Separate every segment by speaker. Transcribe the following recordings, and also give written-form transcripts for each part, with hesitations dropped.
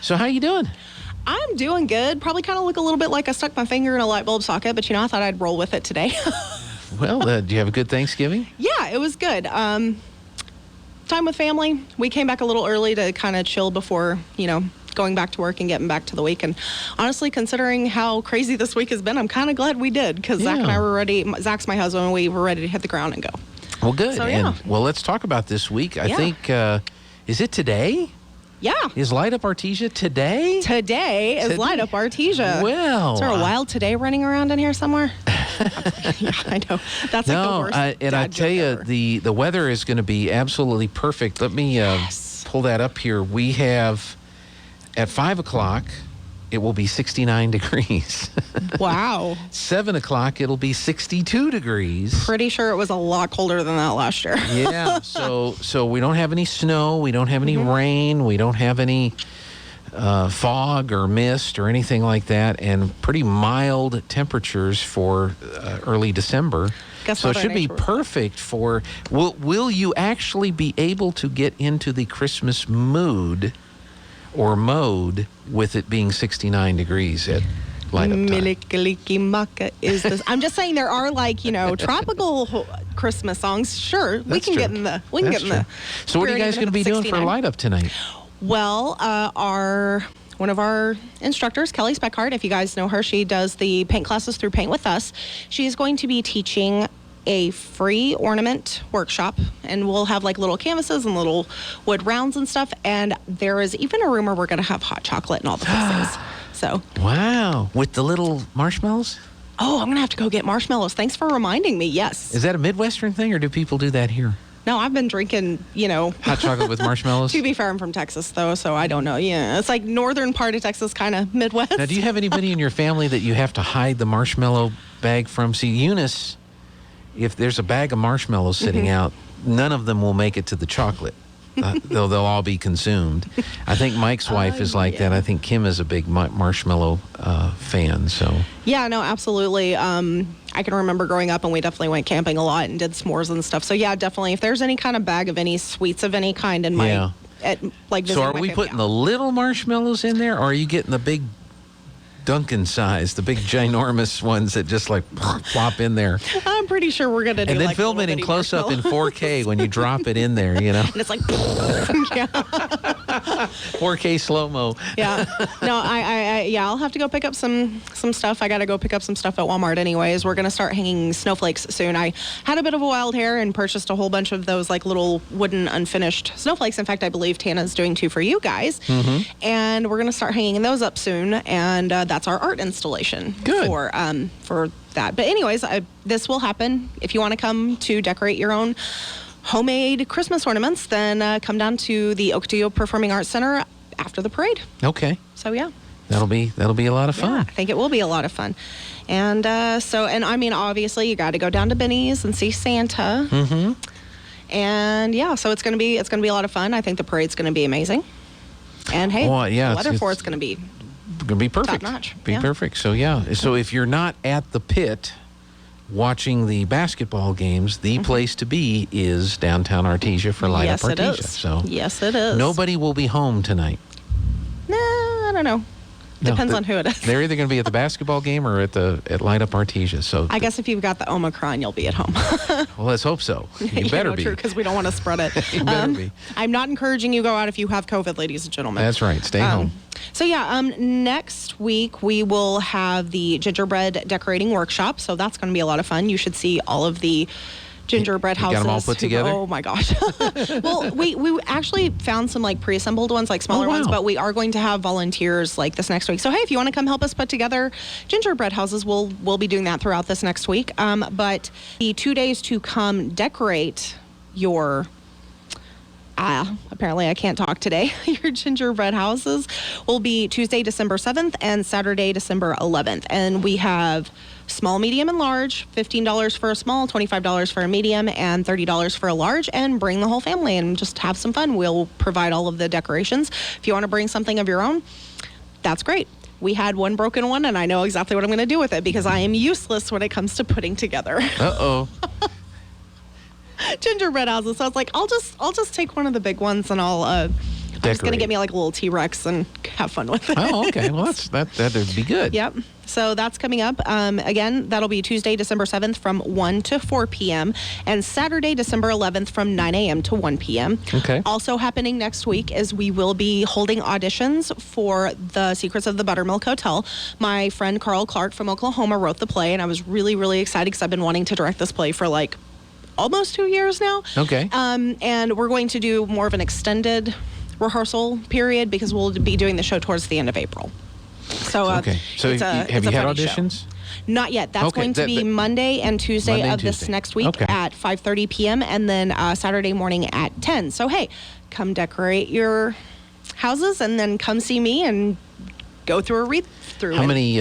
Speaker 1: So how you doing?
Speaker 2: I'm doing good. Probably kind of look a little bit like I stuck my finger in a light bulb socket, but I thought I'd roll with it today.
Speaker 1: Well, do you have a good Thanksgiving?
Speaker 2: Yeah, it was good. Time with family. We came back a little early to kind of chill before, going back to work and getting back to the week. And honestly, considering how crazy this week has been, I'm kind of glad we did, because Zach and I were ready. Zach's my husband, and we were ready to hit the ground and go.
Speaker 1: Well, good.
Speaker 2: So, yeah.
Speaker 1: And, let's talk about this week. I think, is it today?
Speaker 2: Yeah.
Speaker 1: Is Light Up Artesia today?
Speaker 2: Today is Light Up Artesia.
Speaker 1: Well.
Speaker 2: Is there a wild today running around in here somewhere? Yeah, I know. That's like the worst.
Speaker 1: And I tell you, the weather is going to be absolutely perfect. Let me pull that up here. We have, at 5 o'clock, it will be 69 degrees.
Speaker 2: Wow.
Speaker 1: 7 o'clock, it'll be 62 degrees.
Speaker 2: Pretty sure it was a lot colder than that last year.
Speaker 1: Yeah, so we don't have any snow, we don't have any rain, we don't have any fog or mist or anything like that, and pretty mild temperatures for early December. So it should be perfect for, will you actually be able to get into the Christmas mood or mode with it being 69 degrees at light up time?
Speaker 2: I'm just saying there are tropical Christmas songs. Sure, we can get in the.
Speaker 1: So what are you guys going to be doing for light up tonight?
Speaker 2: Well, one of our instructors, Kelly Speckhart, if you guys know her, she does the paint classes through Paint With Us. She's going to be teaching a free ornament workshop, and we'll have little canvases and little wood rounds and stuff. And there is even a rumor we're going to have hot chocolate and all the things. So.
Speaker 1: Wow. With the little marshmallows?
Speaker 2: Oh, I'm going to have to go get marshmallows. Thanks for reminding me. Yes.
Speaker 1: Is that a Midwestern thing, or do people do that here?
Speaker 2: No, I've been drinking,
Speaker 1: hot chocolate with marshmallows.
Speaker 2: To be fair, I'm from Texas, though, so I don't know. Yeah, it's like northern part of Texas, kind of Midwest.
Speaker 1: Now, do you have anybody in your family that you have to hide the marshmallow bag from? See, Eunice, if there's a bag of marshmallows sitting out, none of them will make it to the chocolate. They'll all be consumed. I think Mike's wife is like that. I think Kim is a big marshmallow fan. So
Speaker 2: yeah, no, absolutely. I can remember growing up, and we definitely went camping a lot and did s'mores and stuff. So yeah, definitely. If there's any kind of bag of any sweets of any kind in my,
Speaker 1: so are we putting the little marshmallows in there, or are you getting the big Dunkin' size, the big ginormous ones that just plop in there?
Speaker 2: I'm pretty sure we're going to do
Speaker 1: and then film it in close up in 4K when you drop it in there,
Speaker 2: And it's like, yeah.
Speaker 1: 4K slow-mo.
Speaker 2: Yeah. No, I'll have to go pick up some stuff. I got to go pick up some stuff at Walmart anyways. We're going to start hanging snowflakes soon. I had a bit of a wild hair and purchased a whole bunch of those little wooden unfinished snowflakes. In fact, I believe Tana's doing 2 for you guys. Mm-hmm. And we're going to start hanging those up soon. And that's our art installation.
Speaker 1: Good.
Speaker 2: For that. But anyways, this will happen. If you want to come to decorate your own homemade Christmas ornaments, then come down to the Ocotillo Performing Arts Center after the parade.
Speaker 1: Okay.
Speaker 2: So yeah.
Speaker 1: That'll be a lot of fun.
Speaker 2: Yeah, I think it will be a lot of fun. And obviously you got to go down to Benny's and see Santa. Mm-hmm. And yeah, so it's gonna be a lot of fun. I think the parade's gonna be amazing. And hey, the weather for it's gonna be
Speaker 1: perfect.
Speaker 2: Top-notch.
Speaker 1: Perfect. So so if you're not at the pit watching the basketball games, the place to be is downtown Artesia for Light Up Artesia.
Speaker 2: Yes, it is.
Speaker 1: So
Speaker 2: yes, it is.
Speaker 1: Nobody will be home tonight.
Speaker 2: Nah, I don't know. Depends on who it is.
Speaker 1: They're either going to be at the basketball game or at Light Up Artesia. So
Speaker 2: I guess if you've got the Omicron, you'll be at home.
Speaker 1: Well, let's hope so. You better be.
Speaker 2: True, because we don't want to spread it.
Speaker 1: You better be.
Speaker 2: I'm not encouraging you to go out if you have COVID, ladies and gentlemen.
Speaker 1: That's right. Stay home.
Speaker 2: So next week we will have the gingerbread decorating workshop. So that's going to be a lot of fun. You should see all of the gingerbread houses.
Speaker 1: You got them all put together?
Speaker 2: Oh my gosh. Well, we actually found some pre-assembled ones, smaller ones, but we are going to have volunteers this next week. So hey, if you want to come help us put together gingerbread houses, we'll be doing that throughout this next week. But the 2 days to come decorate your apparently I can't talk today. Your gingerbread houses will be Tuesday, December 7th and Saturday, December 11th. And we have small, medium, and large, $15 for a small, $25 for a medium, and $30 for a large, and bring the whole family and just have some fun. We'll provide all of the decorations. If you want to bring something of your own, that's great. We had one broken one, and I know exactly what I'm going to do with it because I am useless when it comes to putting together.
Speaker 1: Uh-oh.
Speaker 2: Gingerbread houses. So I was like, I'll just take one of the big ones and I'll just going to get me like a little T-Rex and have fun with it.
Speaker 1: Oh, okay. Well, that'd be good.
Speaker 2: Yep. So that's coming up. Again, that'll be Tuesday, December 7th from 1 to 4 p.m. and Saturday, December 11th from 9 a.m. to 1 p.m.
Speaker 1: Okay.
Speaker 2: Also happening next week is we will be holding auditions for The Secrets of the Buttermilk Hotel. My friend Carl Clark from Oklahoma wrote the play, and I was really, really excited because I've been wanting to direct this play for like almost 2 years now.
Speaker 1: Okay.
Speaker 2: And we're going to do more of an extended rehearsal period because we'll be doing the show towards the end of April. So,
Speaker 1: okay. So have you had auditions?
Speaker 2: Show. Not yet. That's going to be Monday and Tuesday of this next week at 5:30 p.m. and then Saturday morning at 10. So, hey, come decorate your houses and then come see me and go through a read-through.
Speaker 1: How many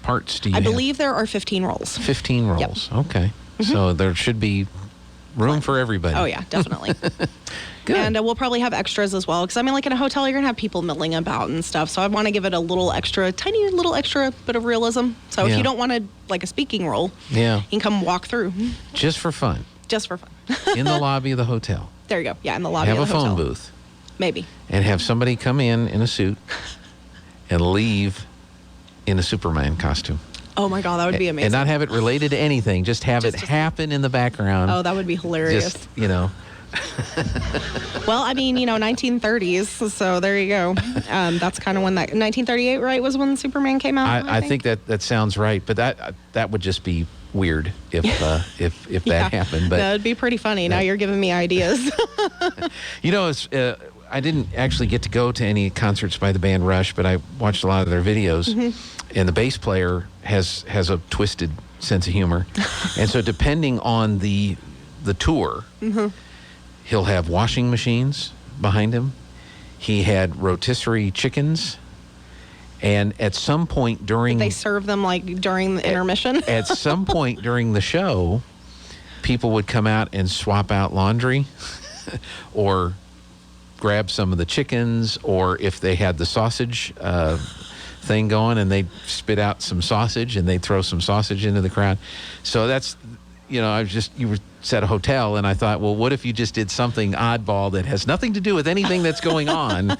Speaker 1: parts do you have?
Speaker 2: I believe there are 15 roles.
Speaker 1: 15 roles.
Speaker 2: Yep.
Speaker 1: Okay. So there should be room for everybody.
Speaker 2: Oh, yeah, definitely.
Speaker 1: Good.
Speaker 2: And we'll probably have extras as well. Because, I mean, like in a hotel, you're going to have people milling about and stuff. So I want to give it a little extra, tiny little extra bit of realism. So if you don't want like a speaking role, you can come walk through.
Speaker 1: Just for fun.
Speaker 2: Just for fun.
Speaker 1: In the lobby of the hotel.
Speaker 2: There you go. Yeah, in the lobby
Speaker 1: have
Speaker 2: of the hotel.
Speaker 1: Have a phone booth.
Speaker 2: Maybe.
Speaker 1: And have somebody come in a suit and leave in a Superman costume.
Speaker 2: Oh, my God, that would be amazing.
Speaker 1: And not have it related to anything. Just have it happen in the background.
Speaker 2: Oh, that would be hilarious.
Speaker 1: Just,
Speaker 2: Well, I mean, 1930s, so there you go. That's kind of when 1938, right, was when Superman came out?
Speaker 1: I think that sounds right, but that would just be weird if that happened. But
Speaker 2: that would be pretty funny. Now you're giving me ideas.
Speaker 1: I didn't actually get to go to any concerts by the band Rush, but I watched a lot of their videos, and the bass player has a twisted sense of humor, and so depending on the tour. He'll have washing machines behind him. He had rotisserie chickens. And at some point during...
Speaker 2: Did they serve them like during the intermission?
Speaker 1: At some point during the show, people would come out and swap out laundry or grab some of the chickens, or if they had the sausage thing going and they'd spit out some sausage and they'd throw some sausage into the crowd. So that's... you were at a hotel, and I thought, well, what if you just did something oddball that has nothing to do with anything that's going on?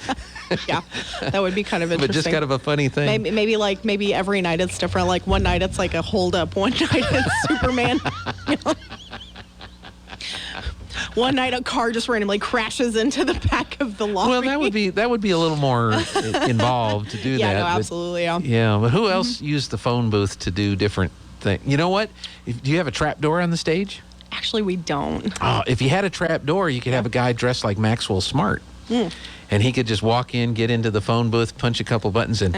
Speaker 2: Yeah, that would be kind of interesting.
Speaker 1: But just kind of a funny thing.
Speaker 2: Maybe every night it's different. Like one night it's like a hold up. One night it's Superman. One night a car just randomly crashes into the back of the lobby.
Speaker 1: Well, that would be a little more involved to do that.
Speaker 2: Yeah, no, absolutely.
Speaker 1: Yeah, but who else used the phone booth to do different things? You know what? Do you have a trap door on the stage?
Speaker 2: Actually, we don't.
Speaker 1: Oh, if you had a trap door, you could have a guy dressed like Maxwell Smart. And he could just walk in, get into the phone booth, punch a couple buttons, and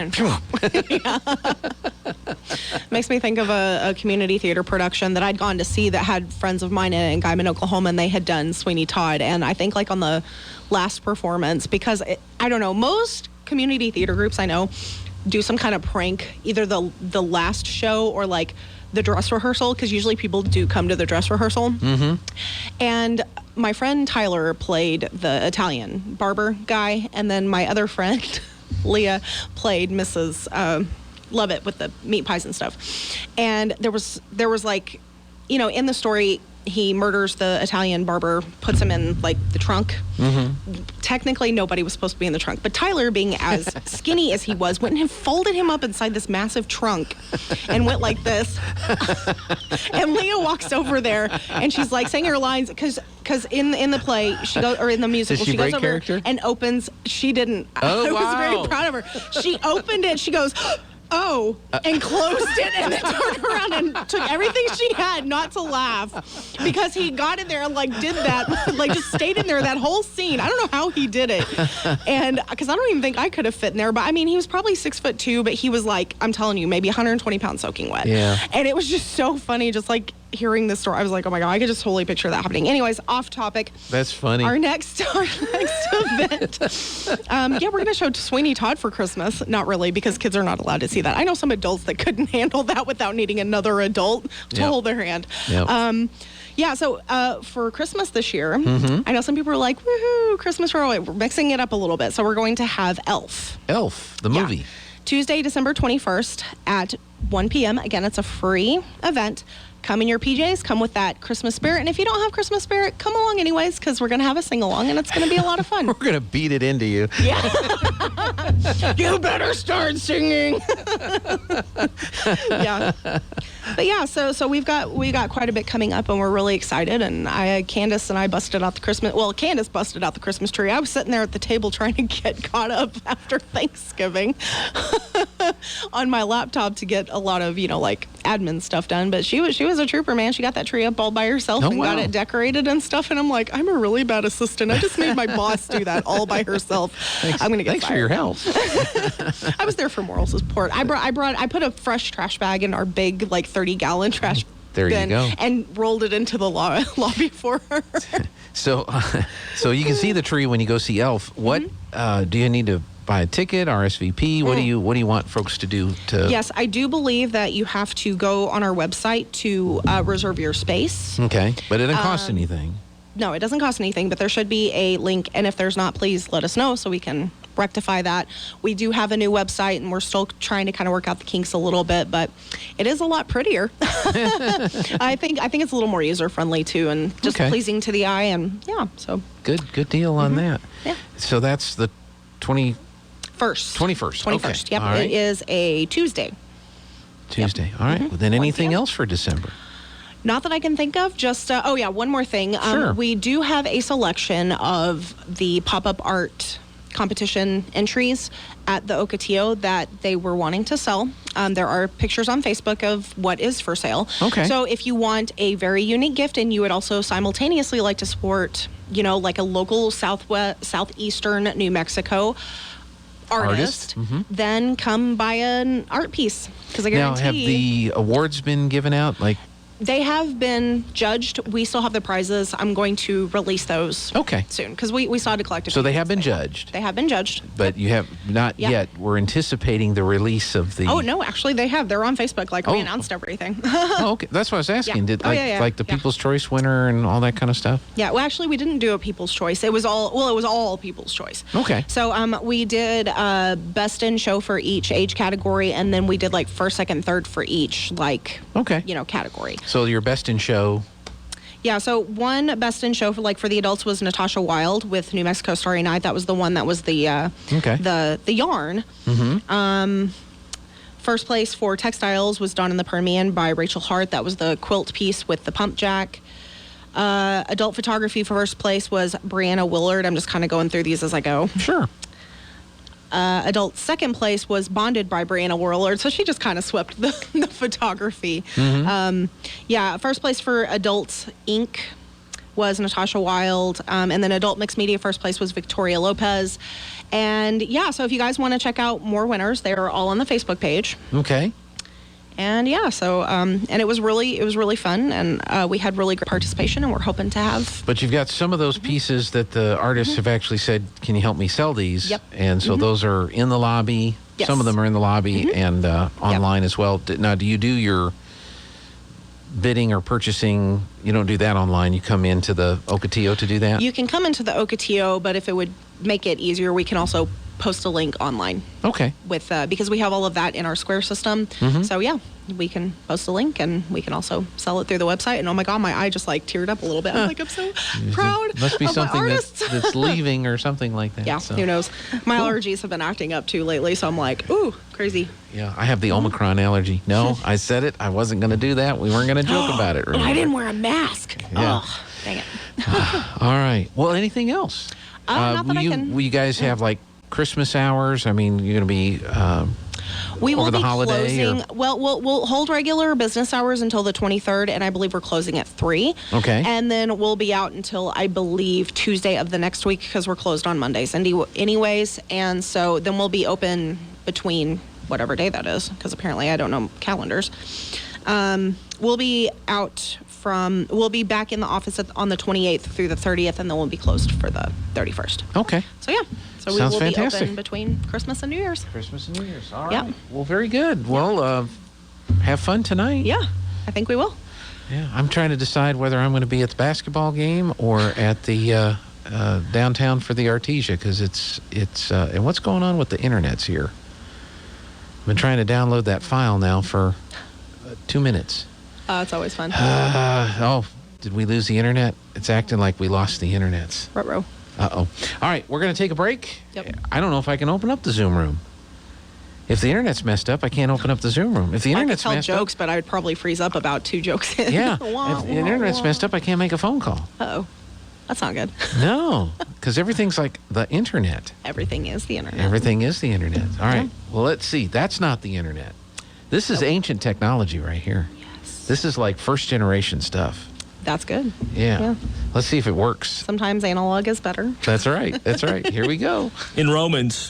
Speaker 2: Makes me think of a community theater production that I'd gone to see that had friends of mine in Guyman, Oklahoma, and they had done Sweeney Todd. And I think like on the last performance, because I don't know, most community theater groups I know do some kind of prank, either the last show or like the dress rehearsal, because usually people do come to the dress rehearsal. And my friend Tyler played the Italian barber guy, and then my other friend Leah played Mrs. Lovett with the meat pies and stuff. And there was like, in the story, he murders the Italian barber, puts him in like the trunk. Technically, nobody was supposed to be in the trunk, but Tyler, being as skinny as he was, went and folded him up inside this massive trunk and went like this. And Leah walks over there and she's like saying her lines because in the play she goes, or in the musical, she goes over
Speaker 1: character?
Speaker 2: And opens. She didn't.
Speaker 1: Oh,
Speaker 2: I was
Speaker 1: wow.
Speaker 2: very proud of her. She opened it. She goes, oh, and closed it and then turned around and took everything she had not to laugh, because he got in there and like did that, like just stayed in there that whole scene. I don't know how he did it. And because I don't even think I could have fit in there, but I mean, he was probably 6'2", but he was like, I'm telling you, maybe 120 pounds soaking wet.
Speaker 1: Yeah.
Speaker 2: And it was just so funny, just like hearing this story. I was like, oh my God, I could just totally picture that happening. Anyways, off topic.
Speaker 1: That's funny.
Speaker 2: Our next event. We're going to show Sweeney Todd for Christmas. Not really, because kids are not allowed to see that. I know some adults that couldn't handle that without needing another adult to hold their hand.
Speaker 1: Yep.
Speaker 2: So for Christmas this year, I know some people are like, woohoo, Christmas Row. We're mixing it up a little bit. So we're going to have Elf.
Speaker 1: Elf, the movie.
Speaker 2: Yeah. Tuesday, December 21st at 1 p.m. Again, it's a free event. come in your PJs, come with that Christmas spirit. And if you don't have Christmas spirit, come along anyways, because we're going to have a sing-along, and it's going to be a lot of fun.
Speaker 1: We're going to beat it into you.
Speaker 2: Yeah. You better start singing. Yeah. But yeah, so we got quite a bit coming up, and we're really excited. And Candace and I busted out the Christmas. Well, Candace busted out the Christmas tree. I was sitting there at the table trying to get caught up after Thanksgiving on my laptop to get a lot of like admin stuff done. But she was a trooper, man. She got that tree up all by herself and got it decorated and stuff. And I'm like, I'm a really bad assistant. I just made my boss do that all by herself. I'm gonna get fired.
Speaker 1: Thanks for your help.
Speaker 2: I was there for moral support. I put a fresh trash bag in our big 30-gallon trash
Speaker 1: there
Speaker 2: bin
Speaker 1: you go.
Speaker 2: and rolled it into the lobby for her.
Speaker 1: So you can see the tree when you go see Elf. What do you need to buy a ticket, RSVP? What do you want folks to do to?
Speaker 2: Yes, I do believe that you have to go on our website to reserve your space.
Speaker 1: Okay, but it doesn't cost anything.
Speaker 2: No, it doesn't cost anything, but there should be a link. And if there's not, please let us know so we can rectify that. We do have a new website, and we're still trying to kind of work out the kinks a little bit, but it is a lot prettier. I think it's a little more user friendly too, and just pleasing to the eye. And yeah, so
Speaker 1: good deal on that.
Speaker 2: Yeah.
Speaker 1: So that's the 21st.
Speaker 2: 21st. Yep.
Speaker 1: Right.
Speaker 2: It is a Tuesday.
Speaker 1: All right. Well, then anything else for December?
Speaker 2: Not that I can think of. Just, one more thing.
Speaker 1: Sure.
Speaker 2: We do have a selection of the pop-up art competition entries at the Ocotillo that they were wanting to sell. There are pictures on Facebook of what is for sale.
Speaker 1: Okay.
Speaker 2: So if you want a very unique gift and you would also simultaneously like to support, like a local southeastern New Mexico artist. Then come buy an art piece, because I guarantee.
Speaker 1: Now, have the awards been given out?
Speaker 2: They have been judged. We still have the prizes. I'm going to release those soon, because we still had to collect a few.
Speaker 1: So they have been judged.
Speaker 2: They have been judged.
Speaker 1: But you have not yet. We're anticipating the release of the...
Speaker 2: Oh, no, actually they have. They're on Facebook. We announced everything.
Speaker 1: Oh, okay. That's what I was asking. Did the People's Choice winner and all that kind of stuff?
Speaker 2: Yeah, well, actually we didn't do a People's Choice. It was all People's Choice.
Speaker 1: Okay.
Speaker 2: So we did best in show for each age category, and then we did first, second, third for each category.
Speaker 1: So your best in show.
Speaker 2: Yeah, so one best in show for the adults was Natasha Wilde with New Mexico Starry Night. That was the one that was the yarn. First place for textiles was Dawn in the Permian by Rachel Hart. That was the quilt piece with the pump jack. Adult photography for first place was Brianna Willard. I'm just kind of going through these as I go.
Speaker 1: Sure.
Speaker 2: Adult second place was Bonded by Brianna Willard, so she just kind of swept the photography. First place for Adults Inc. was Natasha Wilde, and then Adult Mixed Media first place was Victoria Lopez. And so if you guys want to check out more winners, they're all on the Facebook page.
Speaker 1: Okay.
Speaker 2: And and it was really fun, and we had really great participation, and we're hoping to have.
Speaker 1: But you've got some of those pieces that the artists have actually said, "Can you help me sell these?"
Speaker 2: Yep.
Speaker 1: And so those are in the lobby.
Speaker 2: Yes.
Speaker 1: Some of them are in the lobby and online as well. Now, do you do your bidding or purchasing? You don't do that online. You come into the Ocotillo to do that?
Speaker 2: You can come into the Ocotillo, but if it would make it easier, we can also post a link online.
Speaker 1: Okay.
Speaker 2: With because we have all of that in our Square system. So we can post a link, and we can also sell it through the website. And oh my God, my eye just teared up a little bit. I'm so proud.
Speaker 1: Must be
Speaker 2: of
Speaker 1: something
Speaker 2: my artists.
Speaker 1: that's leaving or something like that.
Speaker 2: Yeah, so. Who knows? My allergies have been acting up too lately, so I'm ooh, crazy.
Speaker 1: Yeah, I have the Omicron allergy. No, I said it. I wasn't going to do that. We weren't going to joke about it.
Speaker 2: I didn't wear a mask.
Speaker 1: Yeah.
Speaker 2: Oh, dang it.
Speaker 1: All right. Well, anything else?
Speaker 2: Not that I can.
Speaker 1: Will you guys have Christmas hours? I mean, you're going to be
Speaker 2: we
Speaker 1: over
Speaker 2: will
Speaker 1: the
Speaker 2: be
Speaker 1: holiday?
Speaker 2: Closing. Well, we'll hold regular business hours until the 23rd, and I believe we're closing at 3.
Speaker 1: Okay.
Speaker 2: And then we'll be out until, I believe, Tuesday of the next week, because we're closed on Mondays anyways. And so then we'll be open between whatever day that is, because apparently I don't know calendars. We'll be we'll be back in the office on the 28th through the 30th, and then we'll be closed for the 31st.
Speaker 1: Okay.
Speaker 2: So, yeah. So
Speaker 1: Sounds
Speaker 2: we will
Speaker 1: fantastic.
Speaker 2: be open between Christmas and New Year's.
Speaker 1: Christmas and New Year's. All right.
Speaker 2: Yep.
Speaker 1: Well, very good. Well, have fun tonight.
Speaker 2: Yeah, I think we will.
Speaker 1: Yeah, I'm trying to decide whether I'm going to be at the basketball game or at the downtown for the Artesia, because it's and what's going on with the internets here? I've been trying to download that file now for 2 minutes.
Speaker 2: It's always fun.
Speaker 1: Did we lose the internet? It's acting like we lost the internet.
Speaker 2: Ruh-roh.
Speaker 1: Uh-oh. All right, we're going to take a break.
Speaker 2: Yep.
Speaker 1: I don't know if I can open up the Zoom room. If the internet's messed up, I can't open up the Zoom room. If the
Speaker 2: I could
Speaker 1: internet's
Speaker 2: tell
Speaker 1: messed
Speaker 2: jokes, but I would probably freeze up about 2 jokes in.
Speaker 1: Yeah.
Speaker 2: Wah,
Speaker 1: If the
Speaker 2: wah,
Speaker 1: internet's
Speaker 2: wah.
Speaker 1: messed up, I can't make a phone call.
Speaker 2: Uh-oh. That's not good.
Speaker 1: No, because everything's like the internet.
Speaker 2: Everything is the internet.
Speaker 1: Everything is the internet. All right. Well, let's see. That's not the internet. This is ancient technology right here.
Speaker 2: Yes.
Speaker 1: This is like first generation stuff.
Speaker 2: That's good.
Speaker 1: Yeah. Let's see if it works.
Speaker 2: Sometimes analog is better.
Speaker 1: That's right. That's right. Here we go.
Speaker 3: In Romans